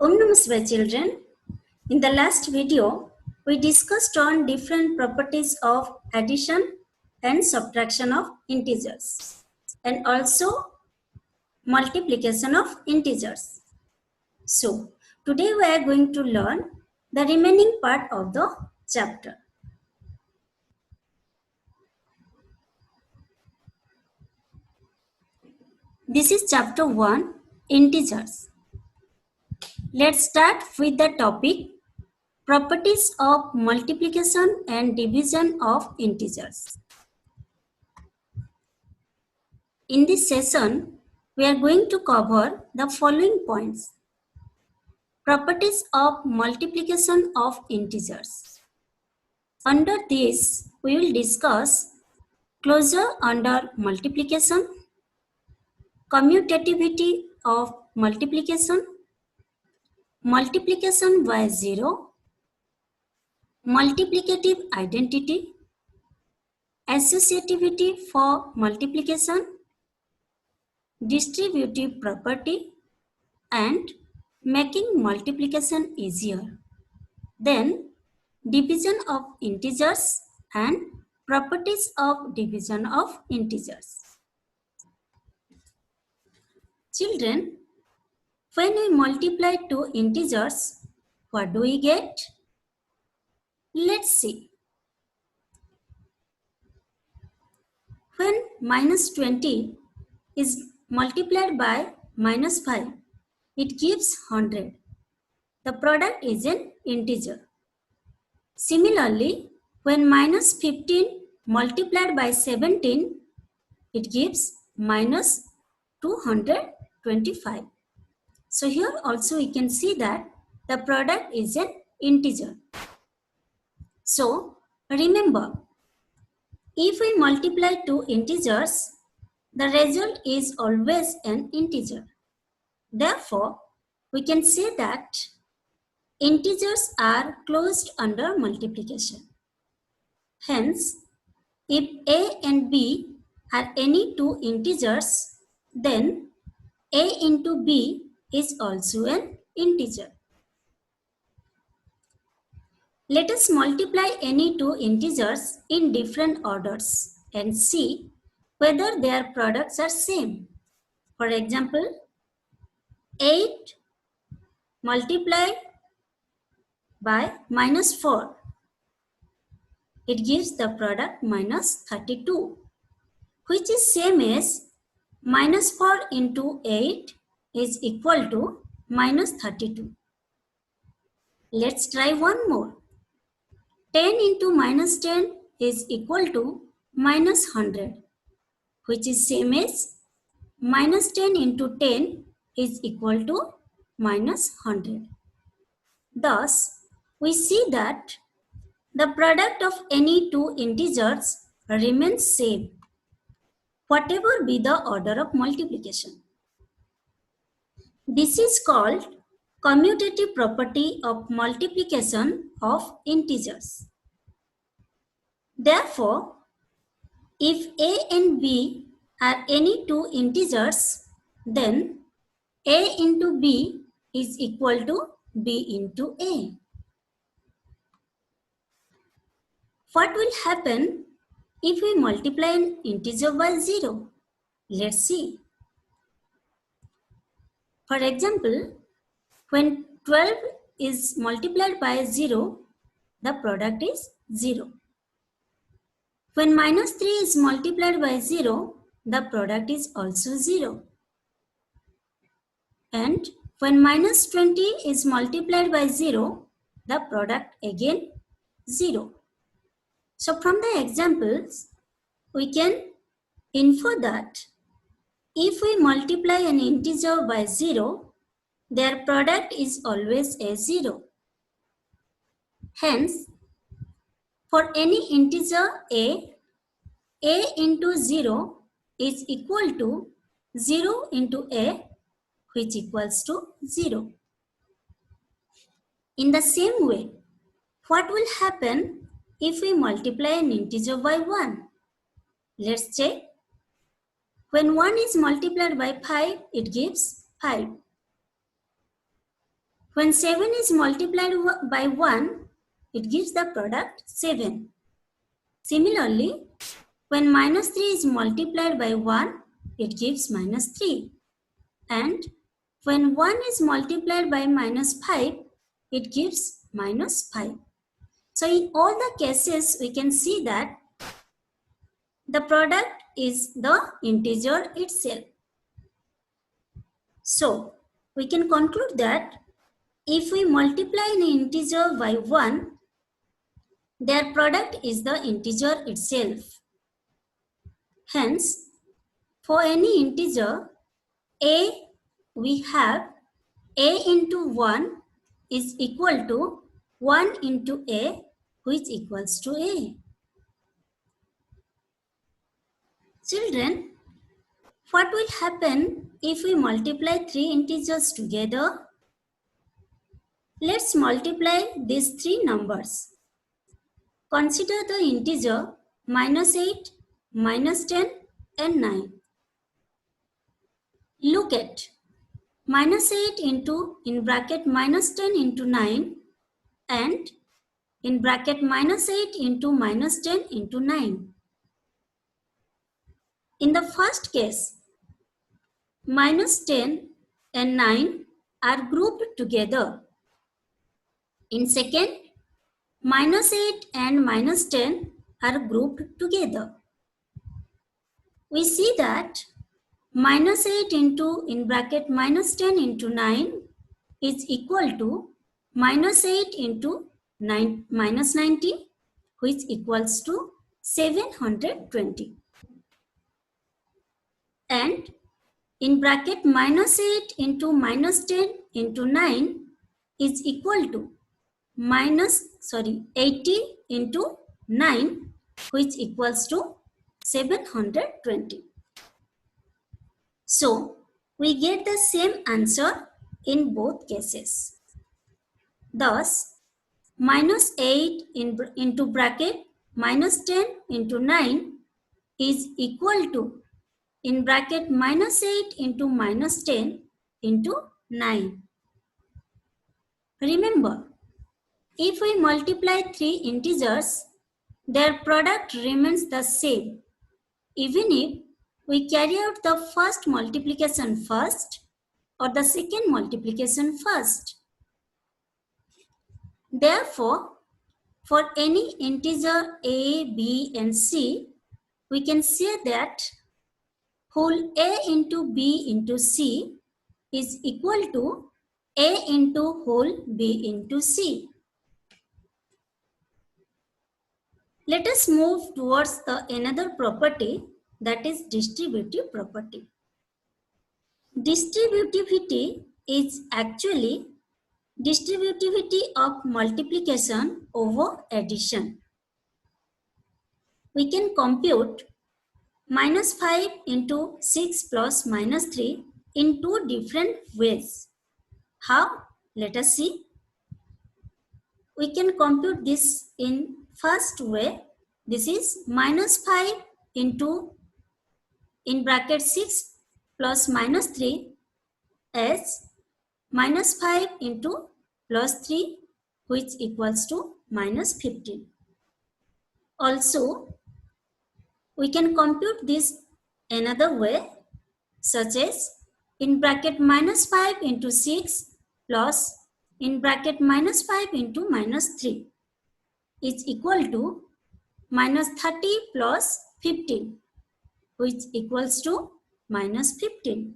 Om Namaste children. In the last video, we discussed on different properties of addition and subtraction of integers and also multiplication of integers. So, today we are going to learn the remaining part of the chapter. This is chapter 1, integers. Let's start with the topic properties of multiplication and division of integers. In this session, we are going to cover the following points. Properties of multiplication of integers. Under this, we will discuss closure under multiplication, commutativity of multiplication, multiplication by zero, multiplicative identity, associativity for multiplication, distributive property, and making multiplication easier. Then division of integers and properties of division of integers. Children, when we multiply two integers, what do we get? Let's see. When minus 20 is multiplied by minus 5, it gives 100. The product is an integer. Similarly, when minus 15 multiplied by 17, it gives minus 225. So here also we can see that the product is an integer. So remember, if we multiply two integers, the result is always an integer. Therefore, we can say that integers are closed under multiplication. Hence, if a and b are any two integers, then a into b is also an integer. Let us multiply any two integers in different orders and see whether their products are same. For example, 8 multiplied by minus 4. It gives the product minus 32, which is same as minus 4 into 8 is equal to minus 32. Let's try one more. 10 into minus 10 is equal to minus 100, which is same as minus 10 into 10 is equal to minus 100. Thus, we see that the product of any two integers remains same, whatever be the order of multiplication. This is called commutative property of multiplication of integers. Therefore, if a and b are any two integers, then a into b is equal to b into a. What will happen if we multiply an integer by 0? Let's see. For example, when 12 is multiplied by 0, the product is 0. When minus 3 is multiplied by 0, the product is also 0. And when minus 20 is multiplied by 0, the product again 0. So from the examples, we can infer that if we multiply an integer by 0, their product is always a 0. Hence, for any integer a into 0 is equal to 0 into a, which equals to 0. In the same way, what will happen if we multiply an integer by 1? Let's check. When 1 is multiplied by 5, it gives 5. When 7 is multiplied by 1, it gives the product 7. Similarly, when minus 3 is multiplied by 1, it gives minus 3. And when 1 is multiplied by minus 5, it gives minus 5. So in all the cases, we can see that the product is the integer itself. So we can conclude that if we multiply an integer by 1, their product is the integer itself. Hence, for any integer a, we have a into 1 is equal to 1 into a, which equals to a. Children, what will happen if we multiply three integers together? Let's multiply these three numbers. Consider the integer minus 8, minus 10 and 9. Look at minus 8 into in bracket minus 10 into 9 and in bracket minus 8 into minus 10 into 9. In the first case, minus 10 and 9 are grouped together. In second, minus 8 and minus 10 are grouped together. We see that minus 8 into in bracket minus 10 into 9 is equal to minus 8 into 9 minus 90, which equals to 720. And in bracket minus 8 into minus 10 into 9 is equal to 80 into 9, which equals to 720. So we get the same answer in both cases. Thus, minus 8 into bracket minus 10 into 9 is equal to in bracket minus 8 into minus 10 into 9. Remember, if we multiply three integers, their product remains the same, even if we carry out the first multiplication first or the second multiplication first. Therefore, for any integer a, b and c, we can say that whole a into b into c is equal to a into whole b into c. Let us move towards another property, that is distributive property. Distributivity is actually distributivity of multiplication over addition. We can compute minus 5 into 6 plus minus 3 in two different ways. How? Let us see. We can compute this in first way. This is minus 5 into in bracket 6 plus minus 3 as minus 5 into plus 3, which equals to minus 15. Also, we can compute this another way, such as in bracket minus 5 into 6 plus in bracket minus 5 into minus 3 is equal to minus 30 plus 15, which equals to minus 15.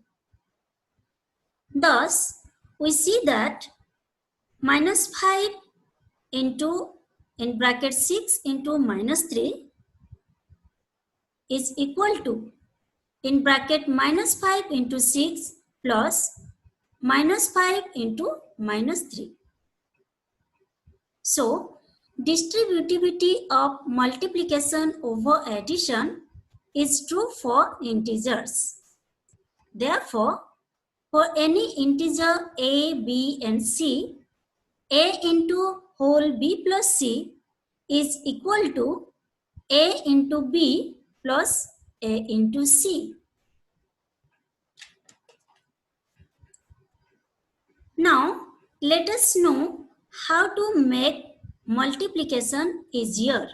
Thus, we see that minus 5 into in bracket 6 into minus 3 is equal to in bracket minus 5 into 6 plus minus 5 into minus 3. So, distributivity of multiplication over addition is true for integers. Therefore, for any integer a, b and c, a into whole b plus c is equal to a into b plus a into c. Now, Let us know how to make multiplication easier.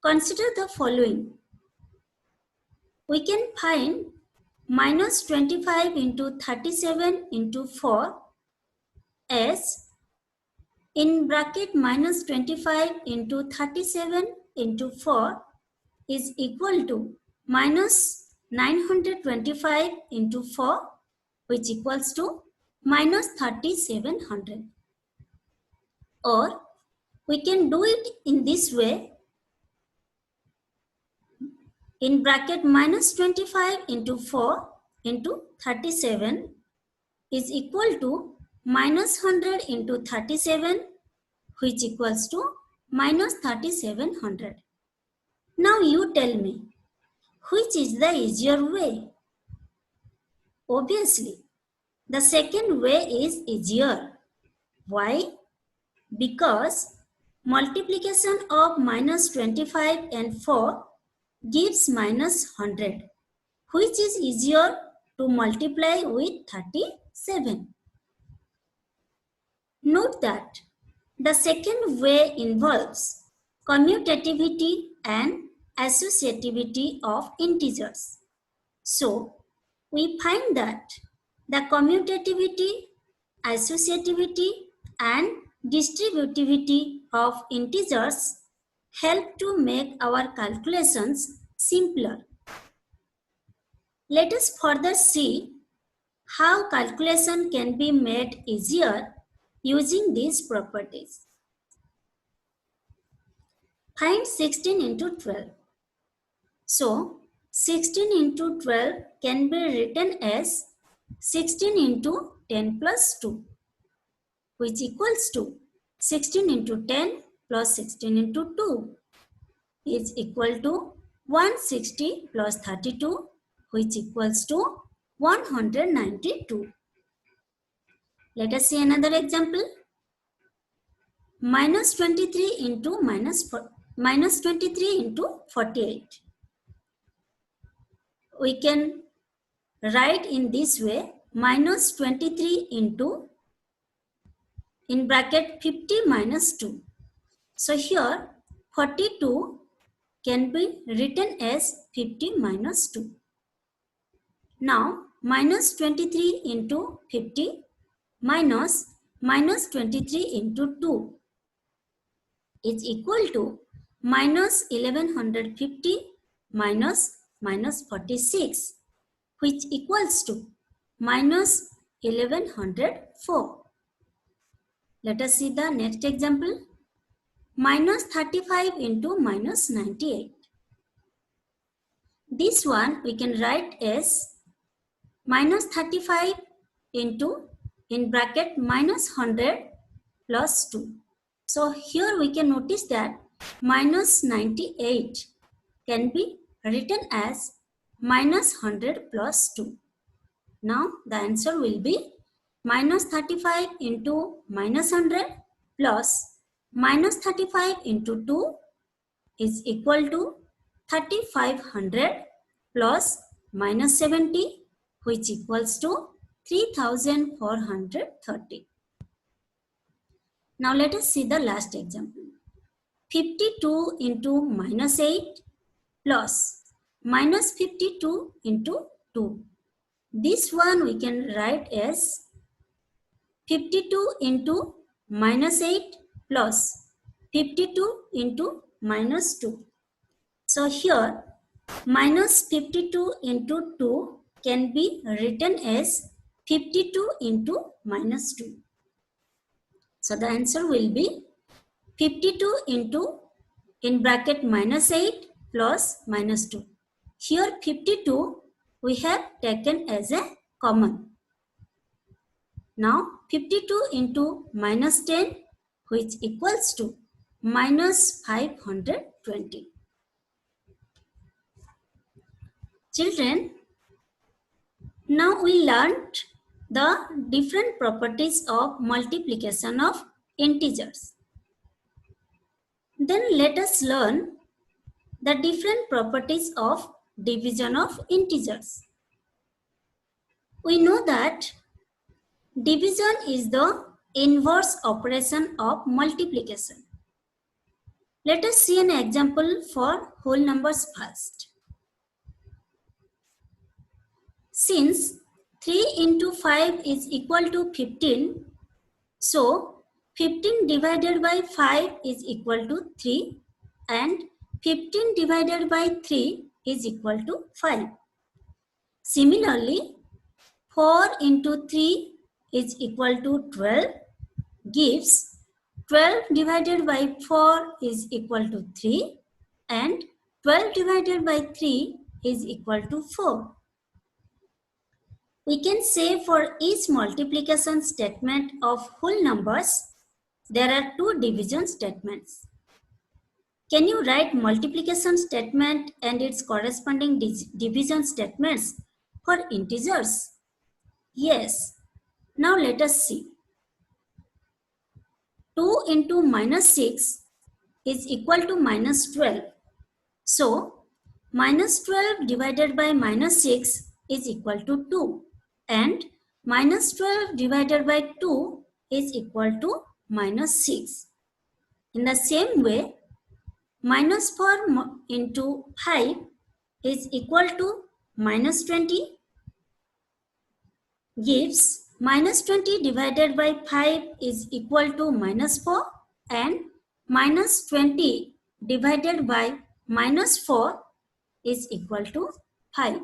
Consider the following. We can find minus 25 into 37 into 4 as in bracket minus 25 into 37 into 4 is equal to minus 925 into 4, which equals to minus 3700. Or we can do it in this way. In bracket minus 25 into 4 into 37 is equal to minus 100 into 37, which equals to minus 3700. Now you tell me, which is the easier way? Obviously, the second way is easier. Why? Because multiplication of minus 25 and 4 gives minus 100, which is easier to multiply with 37. Note that the second way involves commutativity and associativity of integers. So, we find that the commutativity, associativity, and distributivity of integers help to make our calculations simpler. Let us further see how calculation can be made easier using these properties. Find 16 into 12. So, 16 into 12 can be written as 16 into 10 plus 2, which equals to 16 into 10 plus 16 into 2 is equal to 160 plus 32, which equals to 192. Let us see another example. Minus 23 into minus 23 into 48. We can write in this way, minus 23 into in bracket 50 minus 2. So here 42 can be written as 50 minus 2. Now minus 23 into 50 minus 23 into 2 is equal to minus 1150 minus 46, which equals to minus 1104. Let us see the next example. Minus 35 into minus 98. This one we can write as minus 35 into in bracket minus 100 plus 2. So here we can notice that minus 98 can be written as minus 100 plus 2. Now the answer will be minus 35 into minus 100 plus minus 35 into 2 is equal to 3500 plus minus 70, which equals to 3430. Now let us see the last example. 52 into minus 8 plus minus 52 into 2. This one we can write as 52 into minus 8 plus 52 into minus 2. So here minus 52 into 2 can be written as 52 into minus 2. So the answer will be 52 into in bracket minus 8 plus minus 2. Here 52 we have taken as a common. Now 52 into minus 10, which equals to minus 520. Children, now we learned the different properties of multiplication of integers. Then let us learn the different properties of division of integers. We know that Division is the inverse operation of multiplication. Let us see an example for whole numbers first. Since 3 into 5 is equal to 15, so 15 divided by 5 is equal to 3 and 15 divided by 3 is equal to 5. Similarly, 4 into 3 is equal to 12 gives 12 divided by 4 is equal to 3 and 12 divided by 3 is equal to 4. We can say for each multiplication statement of whole numbers, there are two division statements. Can you write multiplication statement and its corresponding division statements for integers? Yes. Now let us see. 2 into minus 6 is equal to minus 12. So, minus 12 divided by minus 6 is equal to 2 and minus 12 divided by 2 is equal to minus 6. In the same way, minus 4 into 5 is equal to minus 20 gives minus 20 divided by 5 is equal to minus 4 and minus 20 divided by minus 4 is equal to 5.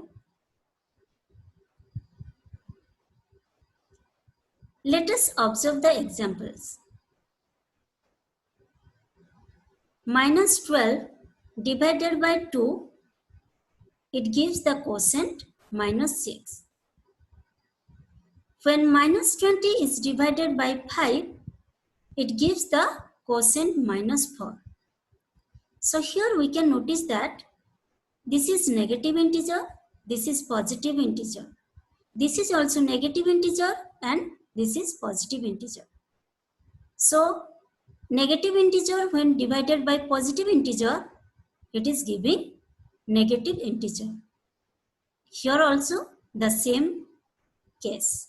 Let us observe the examples. Minus 12 divided by 2, it gives the quotient minus 6. When minus 20 is divided by 5, it gives the quotient minus 4. So here we can notice that this is negative integer, this is positive integer. This is also negative integer and this is positive integer. So negative integer when divided by positive integer, it is giving negative integer. Here also the same case.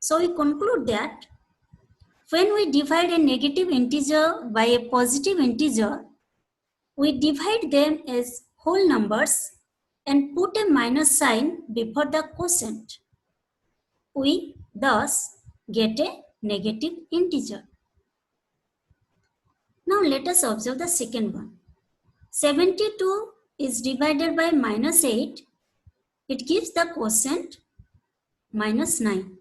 So we conclude that when we divide a negative integer by a positive integer, we divide them as whole numbers and put a minus sign before the quotient. We thus get a negative integer. Now let us observe the second one. 72 is divided by minus 8. It gives the quotient minus 9.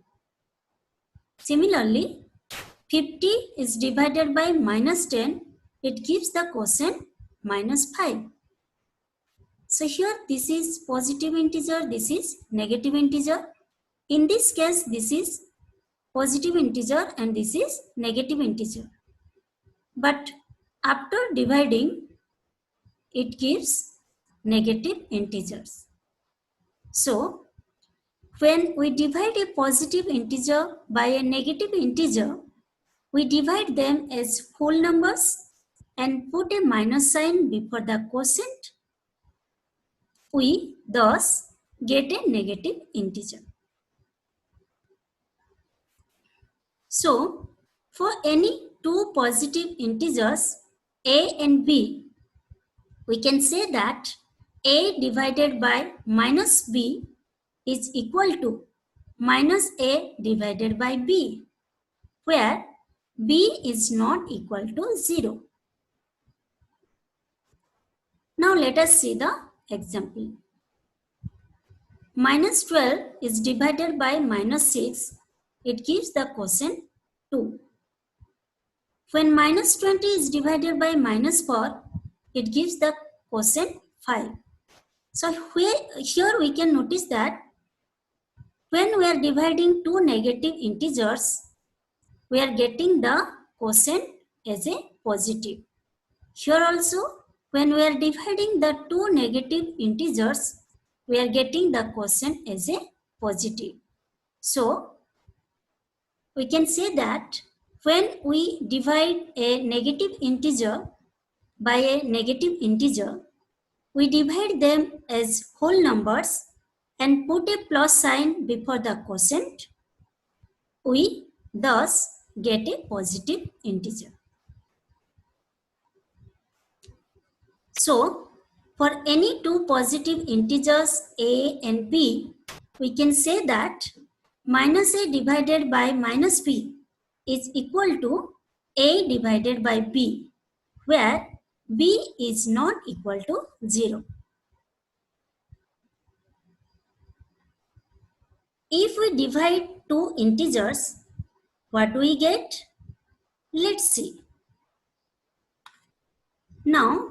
Similarly, 50 is divided by minus 10. It gives the quotient minus 5. So here this is positive integer, this is negative integer. In this case, this is positive integer and this is negative integer. But after dividing, it gives negative integers. So, when we divide a positive integer by a negative integer, we divide them as whole numbers and put a minus sign before the quotient. We thus get a negative integer. So, for any two positive integers a and b, we can say that a divided by minus b is equal to minus a divided by b, where b is not equal to 0. Now let us see the example. Minus 12 is divided by minus 6. It gives the quotient 2. When minus 20 is divided by minus 4, it gives the quotient 5. So here we can notice that when we are dividing two negative integers, we are getting the quotient as a positive. Here also, when we are dividing the two negative integers, we are getting the quotient as a positive. So, we can say that when we divide a negative integer by a negative integer, we divide them as whole numbers and put a plus sign before the quotient. We thus get a positive integer. So, for any two positive integers a and b, we can say that minus a divided by minus b is equal to a divided by b, where b is not equal to 0. If we divide two integers, what do we get? Let's see. Now,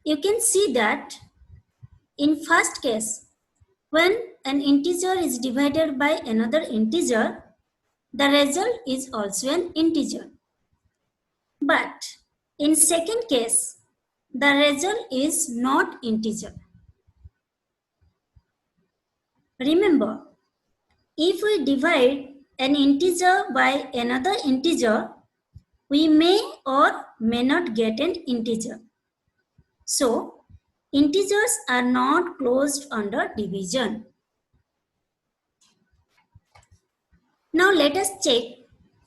you can see that in first case, when an integer is divided by another integer, the result is also an integer. But in second case, the result is not integer. Remember, if we divide an integer by another integer, we may or may not get an integer. So, integers are not closed under division. Now let us check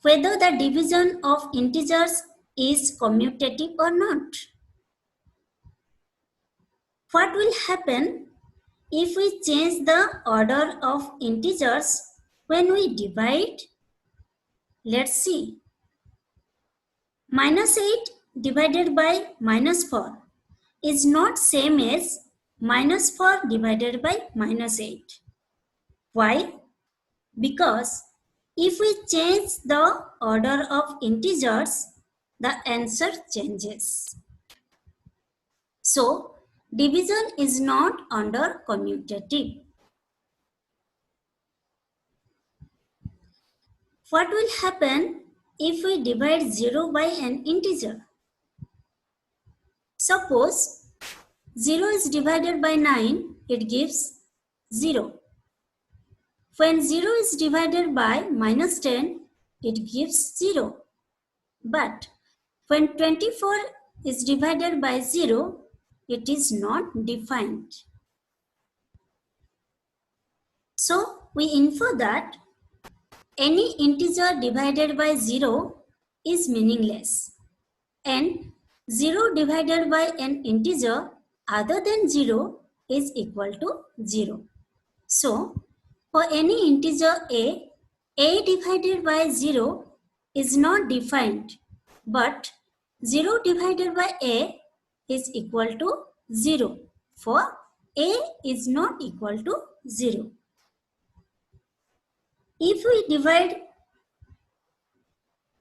whether the division of integers is commutative or not. What will happen if we change the order of integers when we divide? Let's see. Minus 8 divided by minus 4 is not same as minus 4 divided by minus 8. Why? Because if we change the order of integers, the answer changes. So, division is not under commutative. What will happen if we divide 0 by an integer? Suppose 0 is divided by 9, it gives 0. When 0 is divided by minus 10, it gives 0. But when 24 is divided by 0, it is not defined. So, we infer that any integer divided by 0 is meaningless, and 0 divided by an integer other than 0 is equal to 0. So, for any integer a divided by 0 is not defined, but 0 divided by a is equal to 0, for a is not equal to 0. If we divide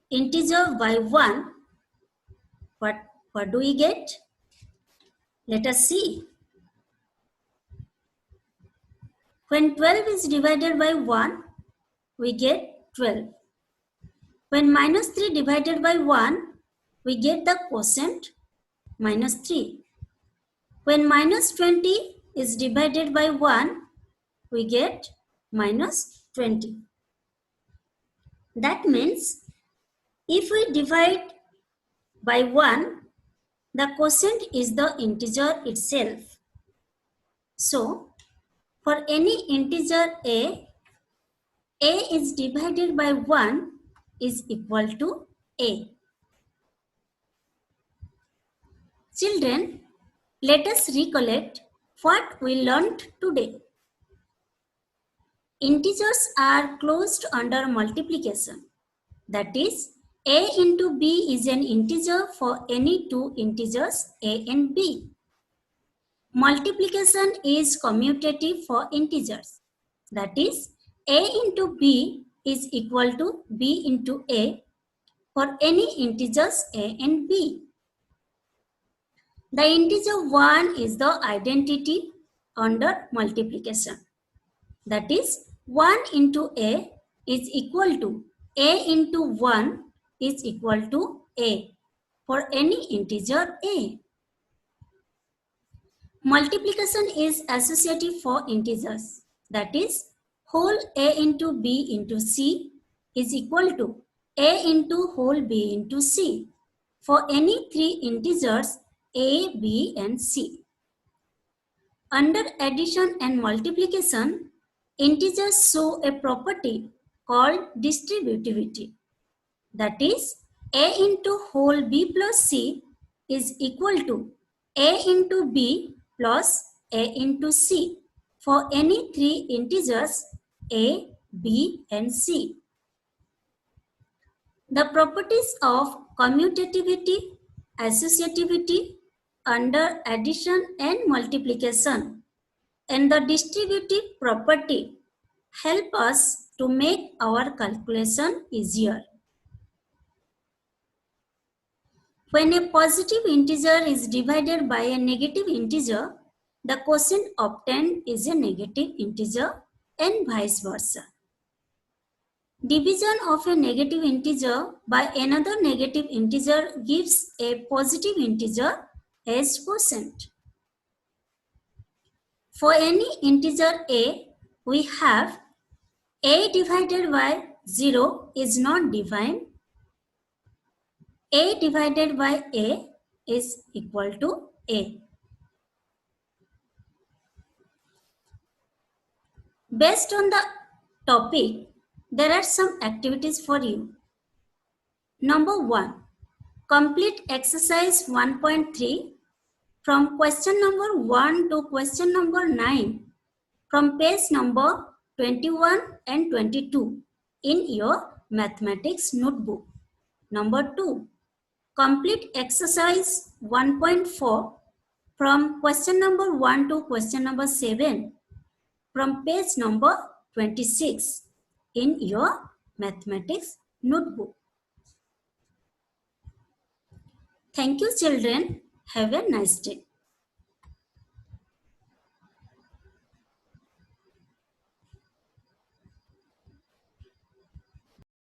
integer by 1, what do we get? Let us see. When 12 is divided by 1, we get 12. When minus 3 divided by 1, we get the quotient minus 3. When minus 20 is divided by 1, we get minus 20. That means if we divide by 1, the quotient is the integer itself. So, for any integer a is divided by 1 is equal to a. Children, let us recollect what we learned today. Integers are closed under multiplication. That is, a into b is an integer for any two integers a and b. Multiplication is commutative for integers. That is, a into b is equal to b into a for any integers a and b. The integer 1 is the identity under multiplication. That is, 1 into a is equal to a into 1 is equal to a for any integer a. Multiplication is associative for integers. That is, whole a into b into c is equal to a into whole b into c for any three integers a, b and c. Under addition and multiplication, integers show a property called distributivity. That is, A into whole B plus C is equal to A into B plus A into C for any three integers A, B and C. The properties of commutativity, associativity under addition and multiplication and the distributive property help us to make our calculation easier. When a positive integer is divided by a negative integer, the quotient obtained is a negative integer and vice versa. Division of a negative integer by another negative integer gives a positive integer as quotient. For any integer a, we have a divided by 0 is not divine. A divided by a is equal to a. Based on the topic, there are some activities for you. Number 1. Complete exercise 1.3 from question number 1 to question number 9 from page number 21 and 22 in your mathematics notebook. Number 2. Complete exercise 1.4 from question number 1 to question number 7 from page number 26 in your mathematics notebook. Thank you, children. Have a nice day.